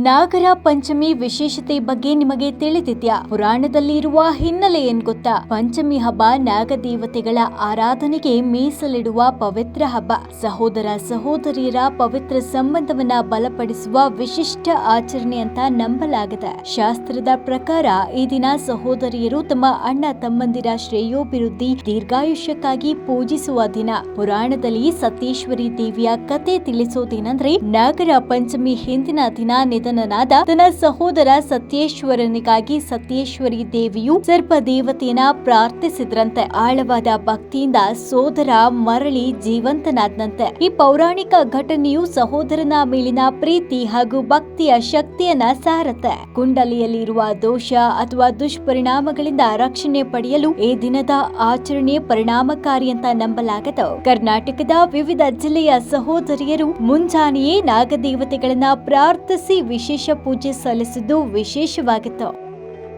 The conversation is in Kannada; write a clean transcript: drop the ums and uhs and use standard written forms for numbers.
ನಾಗರ ಪಂಚಮಿ ವಿಶೇಷತೆ ಬಗ್ಗೆ ನಿಮಗೆ ತಿಳಿದಿದ್ಯಾ? ಪುರಾಣದಲ್ಲಿ ಇರುವ ಹಿನ್ನೆಲೆ ಏನ್ ಗೊತ್ತಾ? ಪಂಚಮಿ ಹಬ್ಬ ನಾಗದೇವತೆಗಳ ಆರಾಧನೆಗೆ ಮೀಸಲಿಡುವ ಪವಿತ್ರ ಹಬ್ಬ. ಸಹೋದರ ಸಹೋದರಿಯರ ಪವಿತ್ರ ಸಂಬಂಧವನ್ನ ಬಲಪಡಿಸುವ ವಿಶಿಷ್ಟ ಆಚರಣೆ ಅಂತ ನಂಬಲಾಗಿದೆ. ಶಾಸ್ತ್ರದ ಪ್ರಕಾರ ಈ ದಿನ ಸಹೋದರಿಯರು ತಮ್ಮ ಅಣ್ಣ ತಮ್ಮಂದಿರ ಶ್ರೇಯೋಭಿವೃದ್ಧಿ ದೀರ್ಘಾಯುಷ್ಯಕ್ಕಾಗಿ ಪೂಜಿಸುವ ದಿನ. ಪುರಾಣದಲ್ಲಿ ಸತ್ಯೇಶ್ವರಿ ದೇವಿಯ ಕತೆ ತಿಳಿಸೋದೇನೆಂದ್ರೆ, ನಾಗರ ಪಂಚಮಿ ಹಿಂದಿನ ದಿನ ನಿಧನನಾದ ತನ್ನ ಸಹೋದರ ಸತ್ಯೇಶ್ವರನಿಗಾಗಿ ಸತ್ಯೇಶ್ವರಿ ದೇವಿಯು ಸರ್ಪ ದೇವತೆಯನ್ನ ಪ್ರಾರ್ಥಿಸಿದ್ರಂತೆ. ಆಳವಾದ ಭಕ್ತಿಯಿಂದ ಸೋದರ ಮರಳಿ ಜೀವಂತನಾದ್ನಂತೆ. ಈ ಪೌರಾಣಿಕ ಘಟನೆಯು ಸಹೋದರನ ಮೇಲಿನ ಪ್ರೀತಿ ಹಾಗೂ ಭಕ್ತಿಯ ಶಕ್ತಿಯನ್ನ ಸಾರತ್ತೆ. ಕುಂಡಲಿಯಲ್ಲಿರುವ ದೋಷ ಅಥವಾ ದುಷ್ಪರಿಣಾಮಗಳಿಂದ ರಕ್ಷಣೆ ಪಡೆಯಲು ಈ ದಿನದ ಆಚರಣೆ ಪರಿಣಾಮಕಾರಿ ಅಂತ ನಂಬಲಾಗಿದೆ. ಕರ್ನಾಟಕದ ವಿವಿಧ ಜಿಲ್ಲೆಯ ಸಹೋದರಿಯರು ಮುಂಜಾನೆಯೇ ನಾಗದೇವತೆಗಳನ್ನ ಪ್ರಾರ್ಥಿಸಿ ವಿಶೇಷ ಪೂಜೆ ಸಲ್ಲಿಸಿದ್ದು ವಿಶೇಷವಾಗಿತ್ತು.